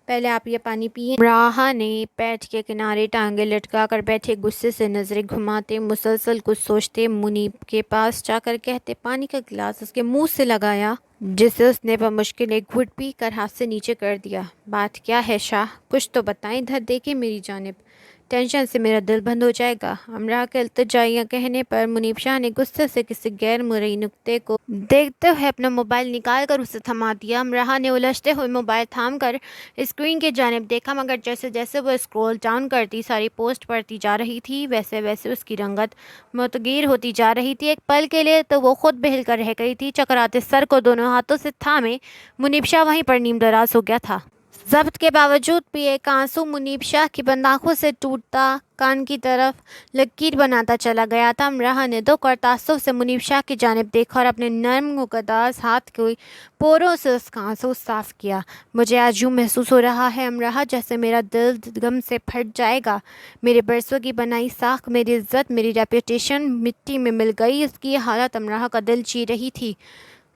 پہلے آپ یہ پانی پئیں۔ امراہ نے بیڈ کے کنارے ٹانگیں لٹکا کر بیٹھے غصے سے نظریں گھماتے مسلسل کچھ سوچتے منیب کے پاس جا کر کہتے پانی کا گلاس اس کے منہ سے لگایا، جسے اس نے بمشکل ایک گھٹ پی کر ہاتھ سے نیچے کر دیا۔ بات کیا ہے شاہ؟ کچھ تو بتائیں، ادھر دیکھیں میری جانب، ٹینشن سے میرا دل بند ہو جائے گا۔ امراہ کے التجائیہ کہنے پر منیب شاہ نے غصے سے کسی غیر مرئی نقطے کو دیکھتے ہوئے اپنا موبائل نکال کر اسے تھما دیا۔ امراہ نے الجھتے ہوئے موبائل تھام کر اسکرین کی جانب دیکھا، مگر جیسے جیسے وہ اسکرول ڈاؤن کرتی ساری پوسٹ پڑھتی جا رہی تھی ویسے ویسے اس کی رنگت متغیر ہوتی جا رہی تھی۔ ایک پل کے لیے تو وہ خود بہل کر رہ گئی تھی۔ چکراتے سر کو دونوں ہاتھوں سے تھامے منیب شاہ وہیں پر نیم دراز ہو گیا تھا۔ ضبط کے باوجود بھی ایک آنسو منیب شاہ کی بند آنکھوں سے ٹوٹتا کان کی طرف لکیر بناتا چلا گیا تھا۔ امراہ نے دکھ اور تعصب سے منیب شاہ کی جانب دیکھا اور اپنے نرم و گداز ہاتھ کی پوروں سے اس کا آنسو صاف کیا۔ مجھے آج یوں محسوس ہو رہا ہے امراہ جیسے میرا دل غم سے پھٹ جائے گا۔ میرے برسوں کی بنائی ساکھ، میری عزت، میری ریپوٹیشن مٹی میں مل گئی۔ اس کی یہ حالت امراہ کا دل چیر رہی تھی۔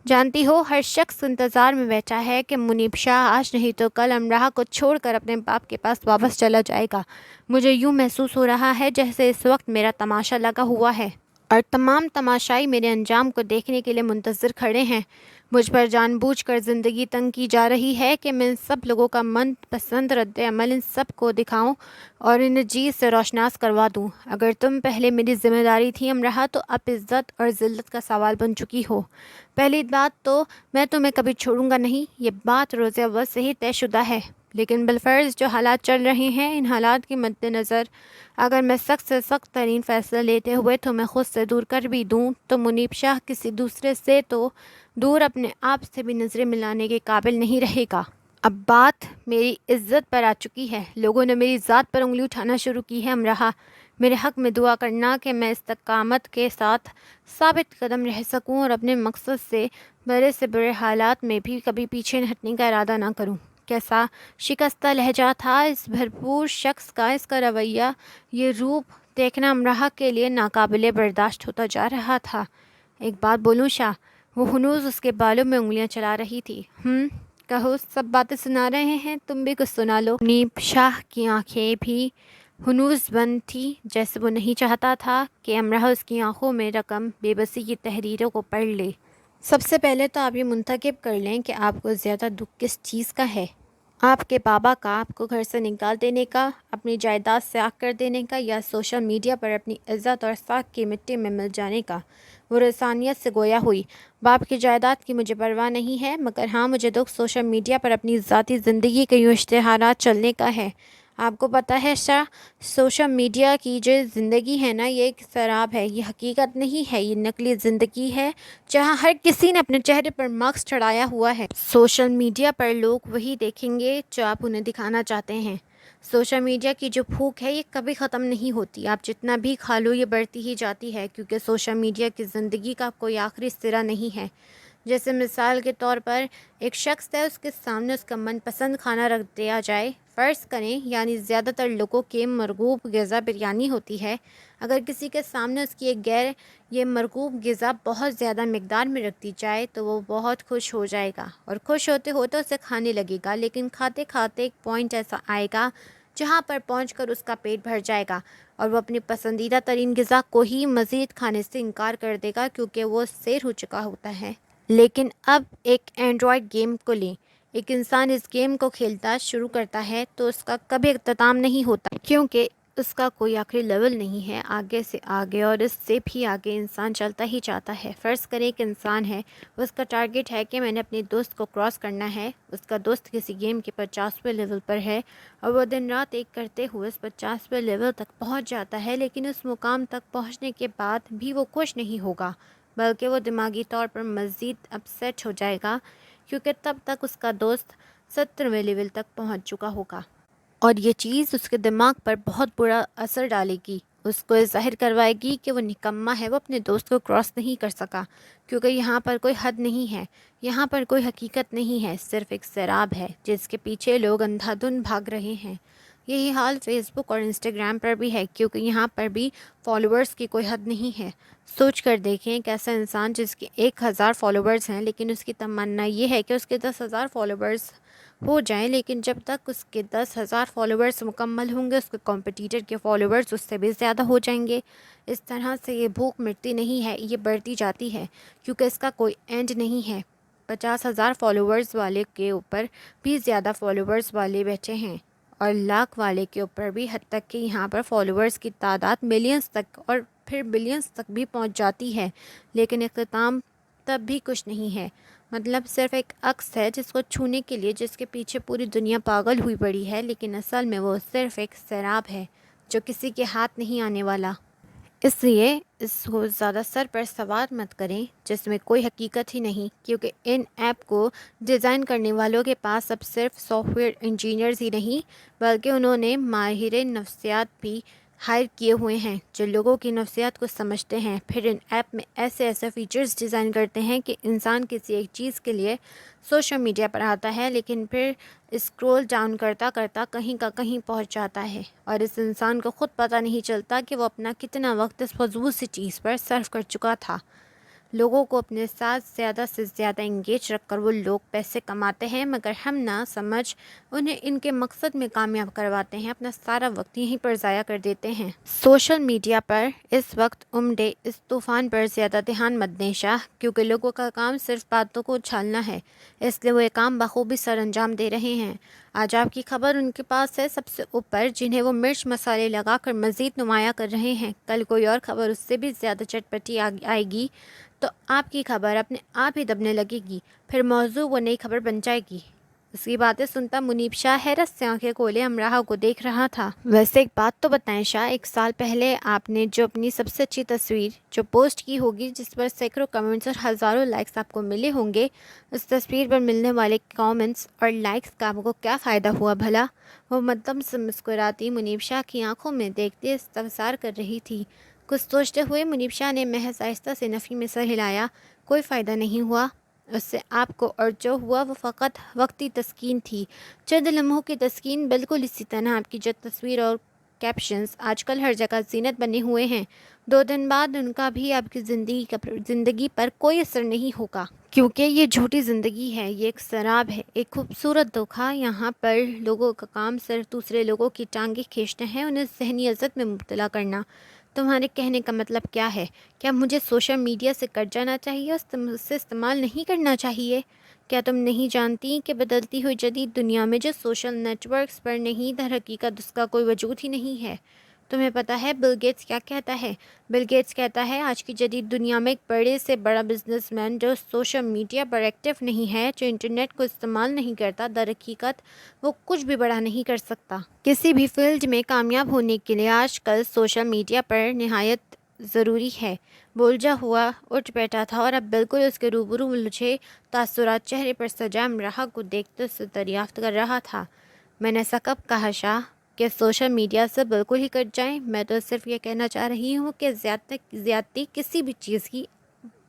جانتی ہو، ہر شخص انتظار میں بیٹھا ہے کہ منیب شاہ آج نہیں تو کل امراہ کو چھوڑ کر اپنے باپ کے پاس واپس چلا جائے گا۔ مجھے یوں محسوس ہو رہا ہے جیسے اس وقت میرا تماشا لگا ہوا ہے اور تمام تماشائی میرے انجام کو دیکھنے کے لیے منتظر کھڑے ہیں۔ مجھ پر جان بوجھ کر زندگی تنگ کی جا رہی ہے کہ میں ان سب لوگوں کا من پسند رد عمل ان سب کو دکھاؤں اور انہیں جیت سے روشناس کروا دوں۔ اگر تم پہلے میری ذمہ داری تھی امراہ تو اب عزت اور ذلت کا سوال بن چکی ہو۔ پہلی بات تو میں تمہیں کبھی چھوڑوں گا نہیں، یہ بات روز اول سے ہی طے شدہ ہے، لیکن بالفرض جو حالات چل رہے ہیں ان حالات کے مد نظر اگر میں سخت سے سخت ترین فیصلہ لیتے ہوئے تمہیں خود سے دور کر بھی دوں تو منیب شاہ کسی دوسرے سے تو دور اپنے آپ سے بھی نظریں ملانے کے قابل نہیں رہے گا۔ اب بات میری عزت پر آ چکی ہے، لوگوں نے میری ذات پر انگلی اٹھانا شروع کی ہے۔ امراہ، میرے حق میں دعا کرنا کہ میں استقامت کے ساتھ ثابت قدم رہ سکوں اور اپنے مقصد سے بڑے بڑے حالات میں بھی کبھی پیچھے ہٹنے کا ارادہ نہ کروں۔ کیسا شکستہ لہجہ تھا اس بھرپور شخص کا، اس کا رویہ، یہ روپ دیکھنا امراہ کے لیے ناقابل برداشت ہوتا جا رہا تھا۔ ایک بات بولوں شاہ؟ وہ ہنوز اس کے بالوں میں انگلیاں چلا رہی تھی۔ کہو، سب باتیں سنا رہے ہیں، تم بھی کچھ سنا لو۔ منیب شاہ کی آنکھیں بھی ہنوز بند تھی، جیسے وہ نہیں چاہتا تھا کہ امراہ اس کی آنکھوں میں رقم بے بسی کی تحریروں کو پڑھ لے۔ سب سے پہلے تو آپ یہ منتخب کر لیں کہ آپ کو زیادہ دکھ کس چیز کا ہے، آپ کے بابا کا آپ کو گھر سے نکال دینے کا، اپنی جائیداد سے آگ کر دینے کا، یا سوشل میڈیا پر اپنی عزت اور ساکھ کی مٹی میں مل جانے کا؟ وہ رسانیت سے گویا ہوئی۔ باپ کی جائیداد کی مجھے پرواہ نہیں ہے، مگر ہاں مجھے دکھ سوشل میڈیا پر اپنی ذاتی زندگی کے یوں اشتہارات چلنے کا ہے۔ آپ کو پتہ ہے سوشل میڈیا کی جو زندگی ہے نا، یہ ایک سراب ہے، یہ حقیقت نہیں ہے، یہ نقلی زندگی ہے جہاں ہر کسی نے اپنے چہرے پر ماسک چڑھایا ہوا ہے۔ سوشل میڈیا پر لوگ وہی دیکھیں گے جو آپ انہیں دکھانا چاہتے ہیں۔ سوشل میڈیا کی جو بھوک ہے یہ کبھی ختم نہیں ہوتی، آپ جتنا بھی کھا لو یہ بڑھتی ہی جاتی ہے، کیونکہ سوشل میڈیا کی زندگی کا کوئی آخری سرا نہیں ہے۔ جیسے مثال کے طور پر ایک شخص ہے، اس کے سامنے اس کا من پسند کھانا رکھ دیا جائے، فرض کریں یعنی زیادہ تر لوگوں کے مرغوب غذا بریانی ہوتی ہے، اگر کسی کے سامنے اس کی ایک یہ مرغوب غذا بہت زیادہ مقدار میں رکھ دی جائے تو وہ بہت خوش ہو جائے گا اور خوش ہوتے ہوتے اسے کھانے لگے گا، لیکن کھاتے کھاتے ایک پوائنٹ ایسا آئے گا جہاں پر پہنچ کر اس کا پیٹ بھر جائے گا اور وہ اپنی پسندیدہ ترین غذا کو ہی مزید کھانے سے انکار کر دے گا، کیونکہ وہ سیر ہو چکا ہوتا ہے۔ لیکن اب ایک اینڈرائڈ گیم کو لیں، ایک انسان اس گیم کو کھیلتا شروع کرتا ہے تو اس کا کبھی اختتام نہیں ہوتا، کیونکہ اس کا کوئی آخری لیول نہیں ہے، آگے سے آگے اور اس سے بھی آگے انسان چلتا ہی جاتا ہے۔ فرض کریں ایک انسان ہے، اس کا ٹارگٹ ہے کہ میں نے اپنے دوست کو کراس کرنا ہے، اس کا دوست کسی گیم کے 50ویں لیول پر ہے اور وہ دن رات ایک کرتے ہوئے اس 50ویں لیول تک پہنچ جاتا ہے، لیکن اس مقام تک پہنچنے کے بعد بھی وہ خوش نہیں ہوگا، بلکہ وہ دماغی طور پر مزید اپسیٹ ہو جائے گا، کیونکہ تب تک اس کا دوست 70ویں لیول تک پہنچ چکا ہوگا اور یہ چیز اس کے دماغ پر بہت برا اثر ڈالے گی، اس کو ظاہر کروائے گی کہ وہ نکما ہے، وہ اپنے دوست کو کراس نہیں کر سکا، کیونکہ یہاں پر کوئی حد نہیں ہے، یہاں پر کوئی حقیقت نہیں ہے، صرف ایک سراب ہے جس کے پیچھے لوگ اندھا دھند بھاگ رہے ہیں۔ یہی حال فیس بک اور انسٹاگرام پر بھی ہے، کیونکہ یہاں پر بھی فالوورز کی کوئی حد نہیں ہے۔ سوچ کر دیکھیں ایک ایسا انسان جس کے 1000 فالوورز ہیں، لیکن اس کی تمنا یہ ہے کہ اس کے 10,000 فالوورز ہو جائیں، لیکن جب تک اس کے 10,000 فالوورز مکمل ہوں گے اس کے کمپٹیٹر کے فالوورز اس سے بھی زیادہ ہو جائیں گے۔ اس طرح سے یہ بھوک مٹتی نہیں ہے، یہ بڑھتی جاتی ہے، کیونکہ اس کا کوئی اینڈ نہیں ہے۔ 50,000 فالوورز والے کے اوپر بھی زیادہ فالوورز والے بیٹھے ہیں اور لاکھ والے کے اوپر بھی، حد تک کہ یہاں پر فالوورز کی تعداد ملینز تک اور پھر بلینز تک بھی پہنچ جاتی ہے، لیکن اختتام تب بھی کچھ نہیں ہے۔ مطلب صرف ایک عکس ہے جس کو چھونے کے لیے جس کے پیچھے پوری دنیا پاگل ہوئی پڑی ہے، لیکن اصل میں وہ صرف ایک سراب ہے جو کسی کے ہاتھ نہیں آنے والا۔ اس لیے اس کو زیادہ سر پر سوار مت کریں جس میں کوئی حقیقت ہی نہیں، کیونکہ ان ایپ کو ڈیزائن کرنے والوں کے پاس اب صرف سافٹ ویئر انجینئرز ہی نہیں بلکہ انہوں نے ماہر نفسیات بھی ہائر کیے ہوئے ہیں جو لوگوں کی نفسیات کو سمجھتے ہیں، پھر ان ایپ میں ایسے فیچرز ڈیزائن کرتے ہیں کہ انسان کسی ایک چیز کے لیے سوشل میڈیا پر آتا ہے، لیکن پھر اسکرول ڈاؤن کرتا کرتا کہیں کا کہیں پہنچ جاتا ہے اور اس انسان کو خود پتہ نہیں چلتا کہ وہ اپنا کتنا وقت اس فضول سی چیز پر صرف کر چکا تھا۔ لوگوں کو اپنے ساتھ زیادہ سے زیادہ انگیج رکھ کر وہ لوگ پیسے کماتے ہیں، مگر ہم نہ سمجھ انہیں ان کے مقصد میں کامیاب کرواتے ہیں، اپنا سارا وقت یہیں پر ضائع کر دیتے ہیں۔ سوشل میڈیا پر اس وقت عمدے اس طوفان پر زیادہ دھیان مت دیں شاہ، کیونکہ لوگوں کا کام صرف باتوں کو اچھالنا ہے، اس لیے وہ یہ کام بخوبی سر انجام دے رہے ہیں۔ آج آپ کی خبر ان کے پاس ہے سب سے اوپر، جنہیں وہ مرچ مسالے لگا کر مزید نمایاں کر رہے ہیں، کل کوئی اور خبر اس سے بھی زیادہ چٹپٹی آئے گی تو آپ کی خبر اپنے آپ ہی دبنے لگے گی، پھر موضوع وہ نئی خبر بن جائے گی۔ اس کی باتیں سنتا منیب شاہ حیرت سے آنکھیں کھولے امراہ کو دیکھ رہا تھا۔ ویسے ایک بات تو بتائیں شاہ، 1 سال پہلے آپ نے جو اپنی سب سے اچھی تصویر جو پوسٹ کی ہوگی، جس پر سینکڑوں کمنٹس اور ہزاروں لائکس آپ کو ملے ہوں گے، اس تصویر پر ملنے والے کامنٹس اور لائکس کا آپ کو کیا فائدہ ہوا بھلا؟ وہ مدھم سے مسکراتی منیب شاہ کی آنکھوں میں دیکھتے استفسار کر رہی تھی۔ کچھ سوچتے ہوئے منیب شاہ نے محض آہستہ سے نفی میں سر ہلایا۔ کوئی فائدہ نہیں ہوا، اس سے آپ کو اور جو ہوا وہ فقط وقتی تسکین تھی، چند لمحوں کی تسکین۔ بالکل اسی طرح آپ کی جو تصویر اور کیپشنز آج کل ہر جگہ زینت بنے ہوئے ہیں، 2 دن بعد ان کا بھی آپ کی زندگی پر کوئی اثر نہیں ہوگا، کیونکہ یہ جھوٹی زندگی ہے، یہ ایک سراب ہے، ایک خوبصورت دھوکہ۔ یہاں پر لوگوں کا کام صرف دوسرے لوگوں کی ٹانگیں کھینچنا ہے، انہیں ذہنی عزت میں مبتلا کرنا۔ تمہارے کہنے کا مطلب کیا ہے؟ کیا مجھے سوشل میڈیا سے کٹ جانا چاہیے، اس سے استعمال نہیں کرنا چاہیے؟ کیا تم نہیں جانتی کہ بدلتی ہوئی جدید دنیا میں جو سوشل نیٹ ورکس پر نہیں، در حقیقت اس کا کوئی وجود ہی نہیں ہے؟ تمہیں پتہ ہے بل گیٹس کیا کہتا ہے؟ بل گیٹس کہتا ہے آج کی جدید دنیا میں ایک بڑے سے بڑا بزنس مین جو سوشل میڈیا پر ایکٹیو نہیں ہے، جو انٹرنیٹ کو استعمال نہیں کرتا، در حقیقت وہ کچھ بھی بڑا نہیں کر سکتا۔ کسی بھی فیلڈ میں کامیاب ہونے کے لیے آج کل سوشل میڈیا پر نہایت ضروری ہے۔ بولجا ہوا اٹھ بیٹھا تھا اور اب بالکل اس کے روبرو مجھے تاثرات چہرے پر سجا امراح کو دیکھتے اسے دریافت کر رہا تھا۔ میں نے ایسا کب کہا شاہ کہ سوشل میڈیا سے بالکل ہی کٹ جائیں؟ میں تو صرف یہ کہنا چاہ رہی ہوں کہ زیادتی کسی بھی چیز کی،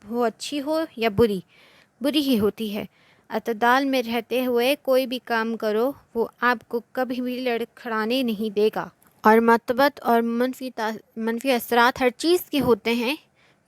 وہ اچھی ہو یا بری ہی ہوتی ہے۔ اعتدال میں رہتے ہوئے کوئی بھی کام کرو، وہ آپ کو کبھی بھی لڑکھڑانے نہیں دے گا۔ اور مثبت اور منفی اثرات ہر چیز کے ہوتے ہیں۔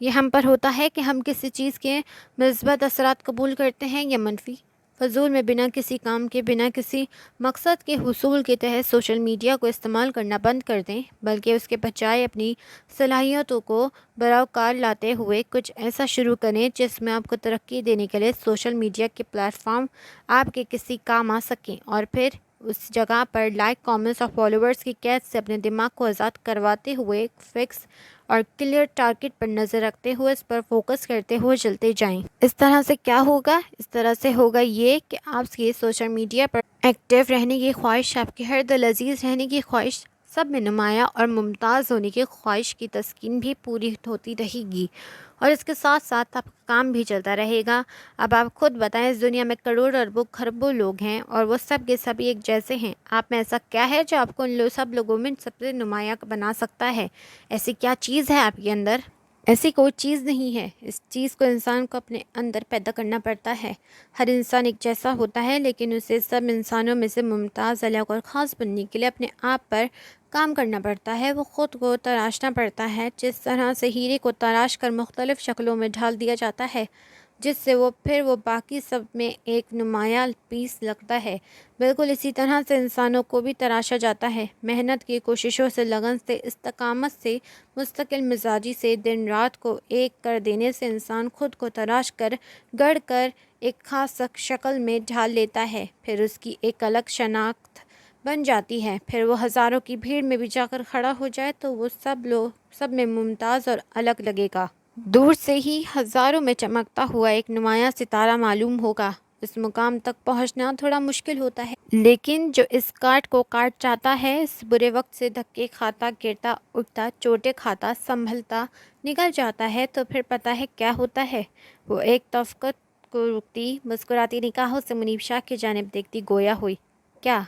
یہ ہم پر ہوتا ہے کہ ہم کسی چیز کے مثبت اثرات قبول کرتے ہیں یا منفی۔ فضول میں بنا کسی کام کے، بنا کسی مقصد کے حصول کے تحت سوشل میڈیا کو استعمال کرنا بند کر دیں، بلکہ اس کے بجائے اپنی صلاحیتوں کو بروقار لاتے ہوئے کچھ ایسا شروع کریں جس میں آپ کو ترقی دینے کے لیے سوشل میڈیا کے پلیٹ فارم آپ کے کسی کام آ سکیں، اور پھر اس جگہ پر لائک، کامنٹس اور فالوورز کی قید سے اپنے دماغ کو آزاد کرواتے ہوئے ایک فکس اور کلیئر ٹارگٹ پر نظر رکھتے ہوئے اس پر فوکس کرتے ہوئے چلتے جائیں۔ اس طرح سے کیا ہوگا؟ اس طرح سے ہوگا یہ کہ آپ کی سوشل میڈیا پر ایکٹیو رہنے کی خواہش، آپ کی ہر دل عزیز رہنے کی خواہش، سب میں نمایاں اور ممتاز ہونے کی خواہش کی تسکین بھی پوری ہوتی رہے گی، اور اس کے ساتھ ساتھ آپ کا کام بھی چلتا رہے گا۔ اب آپ خود بتائیں، اس دنیا میں کروڑ اربوں خربوں لوگ ہیں اور وہ سب کے سبھی ایک جیسے ہیں۔ آپ میں ایسا کیا ہے جو آپ کو ان سب لوگوں میں سب سے نمایاں بنا سکتا ہے؟ ایسی کیا چیز ہے آپ کے اندر؟ ایسی کوئی چیز نہیں ہے۔ اس چیز کو انسان کو اپنے اندر پیدا کرنا پڑتا ہے۔ ہر انسان ایک جیسا ہوتا ہے، لیکن اسے سب انسانوں میں سے ممتاز، الگ اور خاص بننے کے لیے اپنے آپ پر کام کرنا پڑتا ہے۔ وہ خود کو تراشنا پڑتا ہے، جس طرح سے ہیرے کو تراش کر مختلف شکلوں میں ڈھال دیا جاتا ہے، جس سے وہ پھر باقی سب میں ایک نمایاں پیس لگتا ہے۔ بالکل اسی طرح سے انسانوں کو بھی تراشا جاتا ہے۔ محنت کی کوششوں سے، لگن سے، استقامت سے، مستقل مزاجی سے، دن رات کو ایک کر دینے سے انسان خود کو تراش کر، گڑھ کر ایک خاص شکل میں ڈھال لیتا ہے۔ پھر اس کی ایک الگ شناخت بن جاتی ہے۔ پھر وہ ہزاروں کی بھیڑ میں بھی جا کر کھڑا ہو جائے تو وہ سب میں ممتاز اور الگ لگے گا۔ دور سے ہی ہزاروں میں چمکتا ہوا ایک نمایاں ستارہ معلوم ہوگا۔ اس مقام تک پہنچنا تھوڑا مشکل ہوتا ہے، لیکن جو اس کاٹ کو کاٹ جاتا ہے، اس برے وقت سے دھکے کھاتا، گرتا اٹھتا، چوٹیں کھاتا، سنبھلتا نکل جاتا ہے، تو پھر پتہ ہے کیا ہوتا ہے؟ وہ ایک توقع کو رکتی، مسکراتی نگاہوں سے منیب شاہ کی جانب دیکھتی گویا ہوئی کیا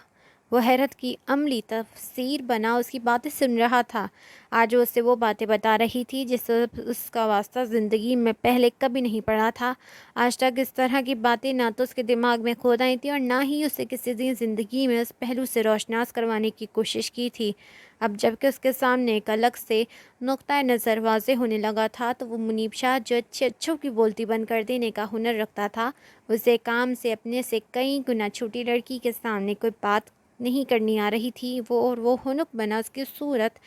وہ حیرت کی عملی تفسیر بنا اس کی باتیں سن رہا تھا۔ آج وہ اسے وہ باتیں بتا رہی تھی جس سے اس کا واسطہ زندگی میں پہلے کبھی نہیں پڑا تھا۔ آج تک اس طرح کی باتیں نہ تو اس کے دماغ میں کھود آئی تھیں اور نہ ہی اسے کسی دن زندگی میں اس پہلو سے روشناس کروانے کی کوشش کی تھی۔ اب جب کہ اس کے سامنے ایک الگ سے نقطۂ نظر واضح ہونے لگا تھا، تو وہ منیب شاہ جو اچھے اچھوں کی بولتی بند کر دینے کا ہنر رکھتا تھا، اسے کام سے اپنے سے کئی گنا چھوٹی لڑکی کے سامنے کوئی بات نہیں کرنی آ رہی تھی، وہ ہنک بنا اس کی صورت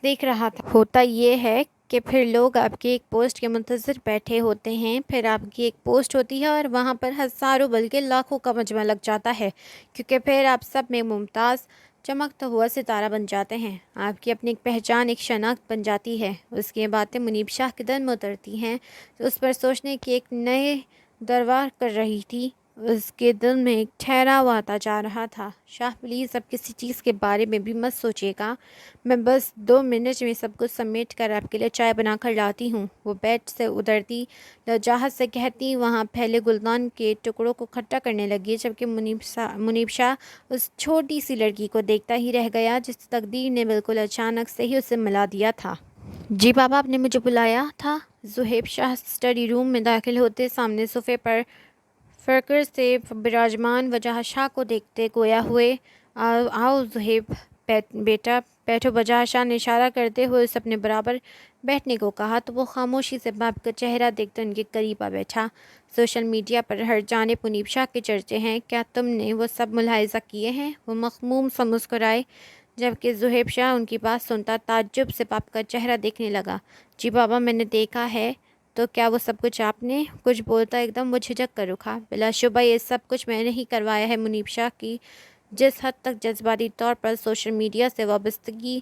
دیکھ رہا تھا۔ ہوتا یہ ہے کہ پھر لوگ آپ کی ایک پوسٹ کے منتظر بیٹھے ہوتے ہیں، پھر آپ کی ایک پوسٹ ہوتی ہے اور وہاں پر ہزاروں بلکہ لاکھوں کا مجمع لگ جاتا ہے، کیونکہ پھر آپ سب میں ممتاز چمکتا ہوا ستارہ بن جاتے ہیں۔ آپ کی اپنی ایک پہچان، ایک شناخت بن جاتی ہے۔ اس کی باتیں منیب شاہ کے دل میں اترتی ہیں، اس پر سوچنے کی ایک نئے دربار کر رہی تھی۔ اس کے دل میں ایک ٹھہراؤ آتا جا رہا تھا۔ شاہ پلیز اب کسی چیز کے بارے میں بھی مت سوچیے گا، میں بس 2 منٹ میں سب کچھ سمیٹ کر آپ کے لیے چائے بنا کر لاتی ہوں، وہ بیڈ سے اترتی لجاجت سے کہتی وہاں پھیلے گلدان کے ٹکڑوں کو اکٹھا کرنے لگی، جبکہ منیب شاہ اس چھوٹی سی لڑکی کو دیکھتا ہی رہ گیا جس تقدیر نے بالکل اچانک سے ہی اسے ملا دیا تھا۔ جی بابا، آپ نے مجھے بلایا تھا؟ زہیب شاہ اسٹڈی روم میں داخل ہوتے سامنے صوفے پر فرقر سے براجمان وجاہت شاہ کو دیکھتے گویا ہوئے آؤ زہیب بیٹا بیٹھو۔ وجاہت شاہ نے اشارہ کرتے ہوئے اسے اپنے برابر بیٹھنے کو کہا تو وہ خاموشی سے باپ کا چہرہ دیکھتے ان کے قریب آ بیٹھا۔ سوشل میڈیا پر ہر جانب منیب شاہ کے چرچے ہیں، کیا تم نے وہ سب ملاحظہ کیے ہیں؟ وہ مخموم سا مسکرائے، جبکہ زہیب شاہ ان کی بات سنتا تعجب سے باپ کا چہرہ دیکھنے لگا۔ جی بابا، میں نے دیکھا ہے۔ تو کیا وہ سب کچھ آپ نے؟ کچھ بولتا ایک دم وہ جھجک کر رکا۔ بلا شبہ یہ سب کچھ میں نے ہی کروایا ہے۔ منیب شاہ کی جس حد تک جذباتی طور پر سوشل میڈیا سے وابستگی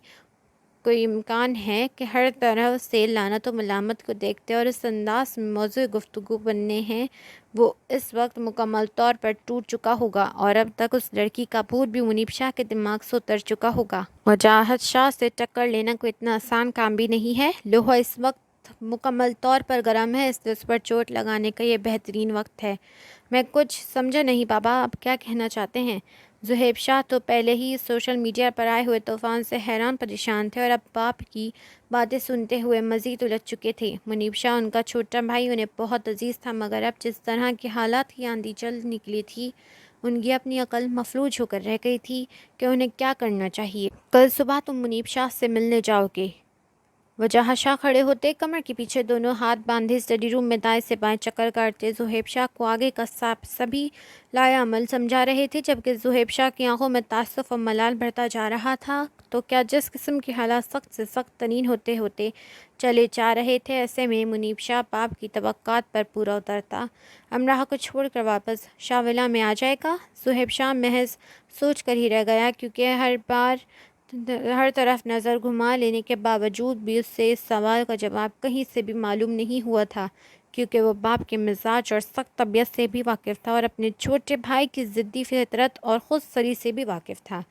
کوئی امکان ہے کہ ہر طرح سے لعنت و ملامت کو دیکھتے اور اس انداز میں موضوع گفتگو بننے ہیں وہ اس وقت مکمل طور پر ٹوٹ چکا ہوگا اور اب تک اس لڑکی کا بھوت بھی منیب شاہ کے دماغ سے اتر چکا ہوگا۔ وجاہت شاہ سے ٹکر لینا کوئی اتنا آسان کام بھی نہیں ہے۔ لوہا اس وقت مکمل طور پر گرم ہے، اس لیے اس پر چوٹ لگانے کا یہ بہترین وقت ہے۔ میں کچھ سمجھا نہیں بابا، آپ کیا کہنا چاہتے ہیں؟ ذہیب شاہ تو پہلے ہی سوشل میڈیا پر آئے ہوئے طوفان سے حیران پریشان تھے اور اب باپ کی باتیں سنتے ہوئے مزید الجھ چکے تھے۔ منیب شاہ ان کا چھوٹا بھائی انہیں بہت عزیز تھا، مگر اب جس طرح کی حالات کی آندھی چل نکلی تھی ان کی اپنی عقل مفلوج ہو کر رہ گئی تھی کہ انہیں کیا کرنا چاہیے۔ کل صبح تم منیب شاہ سے ملنے جاؤ گے؟ وجاہت شاہ کھڑے ہوتے، کمر کے پیچھے دونوں ہاتھ باندھے اسٹڈی روم میں دائیں سے بائیں چکر کاٹتے ذہیب شاہ کو آگے کا سبھی لایا عمل سمجھا رہے تھے، جبکہ ذہیب شاہ کی آنکھوں میں تعصب اور ملال بڑھتا جا رہا تھا۔ تو کیا جس قسم کے حالات سخت سے سخت ترین ہوتے ہوتے چلے جا رہے تھے، ایسے میں منیب شاہ باپ کی توقعات پر پورا اترتا امراہ کو چھوڑ کر واپس شاولہ میں آ جائے گا؟ ذہیب شاہ محض سوچ کر ہی رہ گیا، کیونکہ ہر طرف نظر گھما لینے کے باوجود بھی اس سے اس سوال کا جواب کہیں سے بھی معلوم نہیں ہوا تھا، کیونکہ وہ باپ کے مزاج اور سخت طبیعت سے بھی واقف تھا اور اپنے چھوٹے بھائی کی ضدی فطرت اور خود سری سے بھی واقف تھا،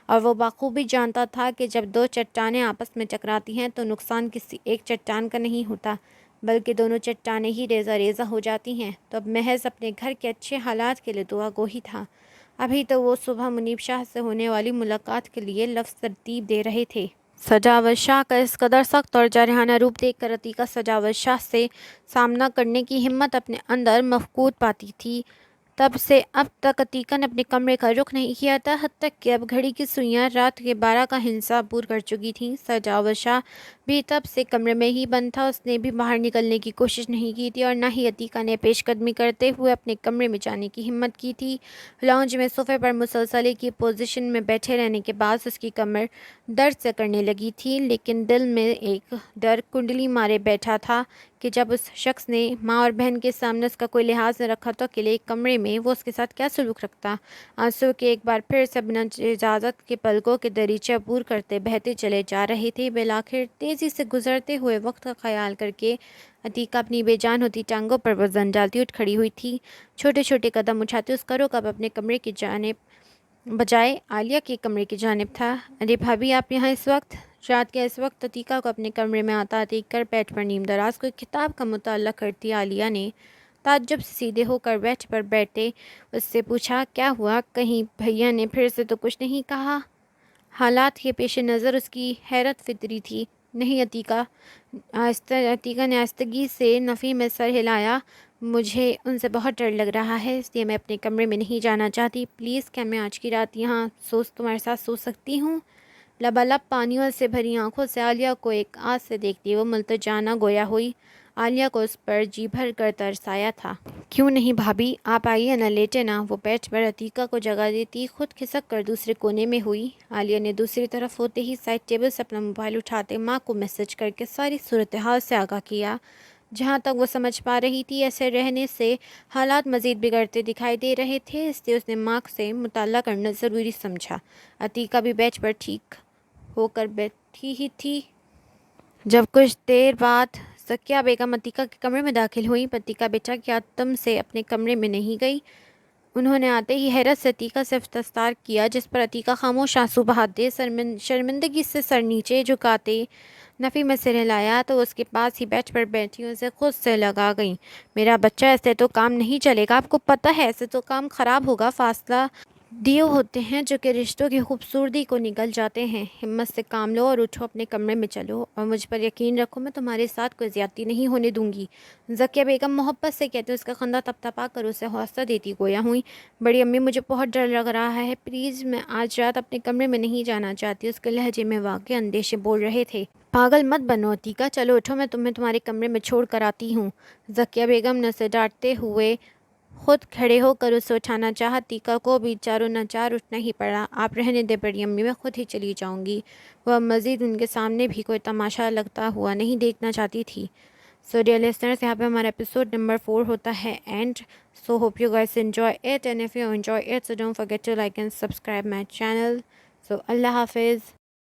اور وہ بخوبی جانتا تھا کہ جب دو چٹانیں آپس میں ٹکراتی ہیں تو نقصان کسی ایک چٹان کا نہیں ہوتا بلکہ دونوں چٹانیں ہی ریزہ ریزہ ہو جاتی ہیں۔ تو اب محض اپنے گھر کے اچھے حالات کے لیے دعا گو ہی تھا۔ ابھی تو وہ صبح منیب شاہ سے ہونے والی ملاقات کے لیے لفظ ترتیب دے رہے تھے۔ سجاوت شاہ کا اس قدر سخت اور جارحانہ روپ دیکھ کر عتیقہ سجاوت شاہ سے سامنا کرنے کی ہمت اپنے اندر مفقود پاتی تھی۔ تب سے اب تک عتیقہ نے اپنے کمرے کا رخ نہیں کیا تھا، حتیٰ کہ اب گھڑی کی سوئیاں رات کے 12 کا ہندسہ عبور کر چکی تھیں۔ سجاوت شاہ بھی تب سے کمرے میں ہی بند تھا، اس نے بھی باہر نکلنے کی کوشش نہیں کی تھی اور نہ ہی عتیقہ نے پیش قدمی کرتے ہوئے اپنے کمرے میں جانے کی ہمت کی تھی۔ لاؤنج میں صوفے پر مسلسل ایک ہی پوزیشن میں بیٹھے رہنے کے باعث اس کی کمر درد سے کرنے لگی تھی، لیکن دل میں ایک ڈر کنڈلی مارے بیٹھا تھا کہ جب اس شخص نے ماں اور بہن کے سامنے اس کا کوئی لحاظ نہ رکھا تو اکیلے ایک کمرے میں وہ اس کے ساتھ کیا سلوک رکھتا۔ آنسو کے ایک بار پھر سے بنا اجازت کے پلکوں کے دریچے عبور کرتے بہتے چلے جا رہے تھے۔ بالآخر تیزی سے گزرتے ہوئے وقت کا خیال کر کے عتیقہ اپنی بے جان ہوتی ٹانگوں پر وزن ڈالتی اٹھ کھڑی ہوئی تھی۔ چھوٹے چھوٹے قدم اٹھاتے اس کا رخ اب اپنے کمرے کی جانب بجائے عالیہ کے کمرے کی جانب تھا۔ ارے بھابھی، آپ یہاں اس وقت؟ رات کے اس وقت عتیقہ کو اپنے کمرے میں آتا دیکھ کر بیڈ پر نیم دراز کوئی کتاب کا مطالعہ کرتی عالیہ نے تعجب سے سیدھے ہو کر بیڈ پر بیٹھے اس سے پوچھا، کیا ہوا؟ کہیں بھیا نے پھر سے تو کچھ نہیں کہا؟ حالات کے پیش نظر اس کی حیرت فطری تھی۔ نہیں عتیقہ نے آہستگی سے نفی میں سر ہلایا، مجھے ان سے بہت ڈر لگ رہا ہے، اس لیے میں اپنے کمرے میں نہیں جانا چاہتی۔ پلیز کیا میں آج کی رات یہاں تمہارے ساتھ سو سکتی ہوں؟ لبالب پانیوں سے بھری آنکھوں سے عالیہ کو ایک آس سے دیکھتی وہ ملتجانہ گویا ہوئی۔ عالیہ کو اس پر جی بھر کر ترس آیا تھا۔ کیوں نہیں بھابھی، آپ آئیے نہ، لیٹے نہ۔ وہ بیڈ پر عتیقہ کو جگہ دیتی خود کھسک کر دوسرے کونے میں ہوئی۔ عالیہ نے دوسری طرف ہوتے ہی سائڈ ٹیبل سے اپنا موبائل اٹھاتے ماں کو میسج کر کے ساری صورتحال سے آگاہ کیا۔ جہاں تک وہ سمجھ پا رہی تھی ایسے رہنے سے حالات مزید بگڑتے دکھائی دے رہے تھے، اس لیے اس نے ماں سے مطالعہ کرنا ضروری سمجھا۔ عتیقہ بھی بیڈ پر ٹھیک ہو کر بیٹھی ہی تھی جب کچھ دیر بعد ذکیہ بیگم عتیقہ کے کمرے میں داخل ہوئیں۔ عتیقہ بیٹا، کیا تم سے اپنے کمرے میں نہیں گئی؟ انہوں نے آتے ہی حیرت سے عتیقہ سے استفسار کیا، جس پر عتیقہ خاموش آنسو بہاتے شرمندگی سے سر نیچے جھکاتے نفی میں سر ہلایا تو اس کے پاس ہی بیڈ پر بیٹھی اسے خود سے لگا گئیں۔ میرا بچہ، ایسے تو کام نہیں چلے گا، آپ کو پتہ ہے ایسے تو کام خراب ہوگا۔ فاصلہ دیو ہوتے ہیں جو کہ رشتوں کی خوبصورتی کو نگل جاتے ہیں۔ ہمت سے کام لو اور اٹھو، اپنے کمرے میں چلو، اور مجھ پر یقین رکھو میں تمہارے ساتھ کوئی زیادتی نہیں ہونے دوں گی، ذکیہ بیگم محبت سے کہتے اس کا خندہ تپ تپا کر اسے حوصلہ دیتی گویا ہوئی۔ بڑی امی، مجھے بہت ڈر لگ رہا ہے، پلیز میں آج رات اپنے کمرے میں نہیں جانا چاہتی۔ اس کے لہجے میں واقعی اندیشے بول رہے تھے۔ پاگل مت بنو عتیقہ، چلو اٹھو، میں تمہیں تمہارے کمرے میں چھوڑ کر آتی ہوں۔ ذکیہ بیگم نے اسے ڈانٹتے ہوئے خود کھڑے ہو کر اسے اٹھانا چاہا۔ عتیقہ کو بھی چاروں ناچار اٹھنا ہی پڑا۔ آپ رہنے دیں بڑی امی، میں خود ہی چلی جاؤں گی۔ وہ اب مزید ان کے سامنے بھی کوئی تماشا لگتا ہوا نہیں دیکھنا چاہتی تھی۔ سو ڈیئر لسنرز، یہاں پہ ہمارا ایپیسوڈ نمبر 4 ہوتا ہے and. So hope you guys enjoy it, and if you enjoy it, so don't forget to like and subscribe my channel. So Allah Hafiz.